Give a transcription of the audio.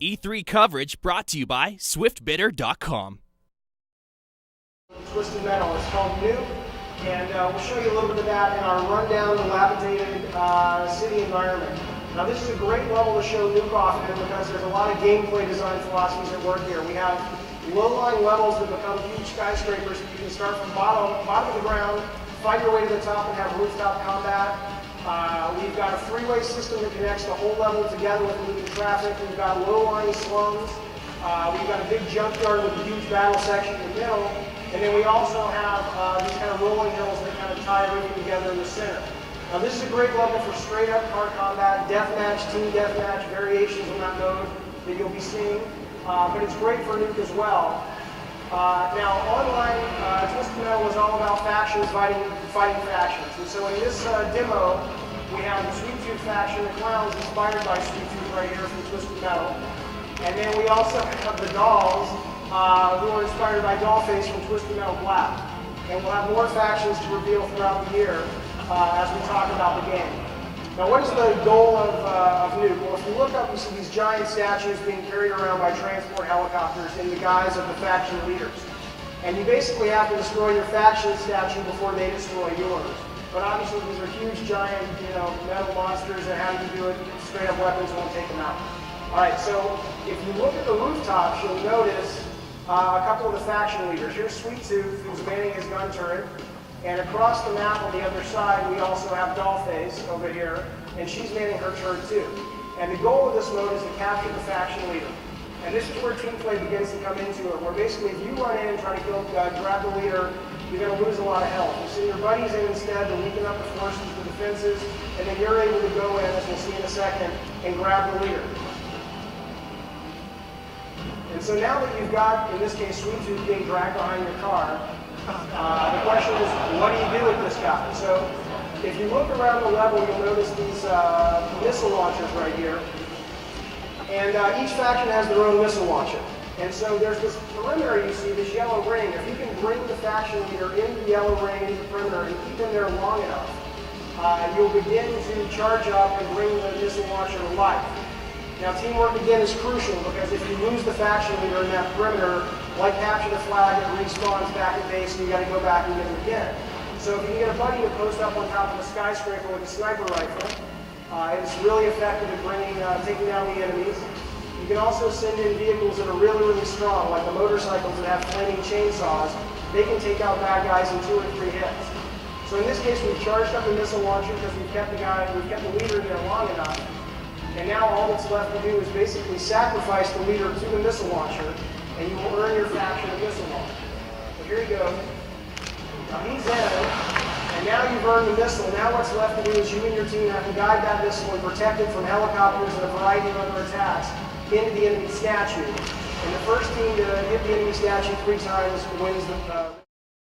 E3 coverage brought to you by SwiftBidder.com. Twisted Metal. It's called New, and we'll show you a little bit of that in our rundown, dilapidated city environment. Now this is a great level to show Nuke off in because there's a lot of gameplay design philosophies at work here. We have low-lying levels that become huge skyscrapers. You can start from bottom of the ground, fight your way to the top and have rooftop combat. We've got a freeway system that connects the whole level together with moving traffic. We've got low-lying slums. We've got a big junkyard with a huge battle section in the middle. And then we also have these kind of rolling hills that kind of tie everything together in the center. Now this is a great level for straight up car combat, deathmatch, team deathmatch, variations on that mode that you'll be seeing. But it's great for Nuke as well. Now online, Twisted Metal is all about factions fighting factions. And so in this demo, we have the Sweet Tooth faction, the clowns inspired by Sweet Tooth right here from Twisted Metal. And then we also have the dolls, who are inspired by Dollface from Twisted Metal Black. And we'll have more factions to reveal throughout the year as we talk about the game. Now what is the goal of Nuke? Well, if you look up, you see these giant statues being carried around by transport helicopters in the guise of the faction leaders. And you basically have to destroy your faction statue before they destroy yours. But obviously these are huge, giant, metal monsters, and how you do it, straight up weapons won't take them out. Alright, so if you look at the rooftops, you'll notice a couple of the faction leaders. Here's Sweet Tooth, who's manning his gun turret. And across the map on the other side, we also have Dollface over here, and she's manning her turret too. And the goal of this mode is to capture the faction leader. And this is where team play begins to come into it, where basically if you run in and try to grab the leader, you're going to lose a lot of health. You send your buddies in instead to weaken up the forces, the defenses, and then you're able to go in, as we'll see in a second, and grab the leader. And so now that you've got, in this case, Sweet Tooth being dragged behind your car, the question is, what do you do with this guy? So if you look around the level, you'll notice these missile launchers right here. And each faction has their own missile launcher. And so there's this perimeter, you see, this yellow ring. If you can bring the faction leader into the yellow ring, into the perimeter, and keep him there long enough, you'll begin to charge up and bring the missile launcher to life. Now teamwork again is crucial because if you lose the faction leader in that perimeter, like capture the flag, it respawns back at base and you got to go back and get him again. So if you can get a buddy to post up on top of a skyscraper with a sniper rifle, it's really effective at taking down the enemies. You can also send in vehicles that are really, really strong, like the motorcycles that have flaming chainsaws. They can take out bad guys in 2 or 3 hits. So in this case, we've charged up the missile launcher because we've kept the leader in there long enough. And now all that's left to do is basically sacrifice the leader to the missile launcher, and you will earn your faction a missile launcher. So here he goes. Now he's in, and now you've earned the missile. Now what's left to do is you and your team have to guide that missile and protect it from helicopters and a variety of other attacks into the enemy statue. And the first team to hit the enemy statue 3 times wins the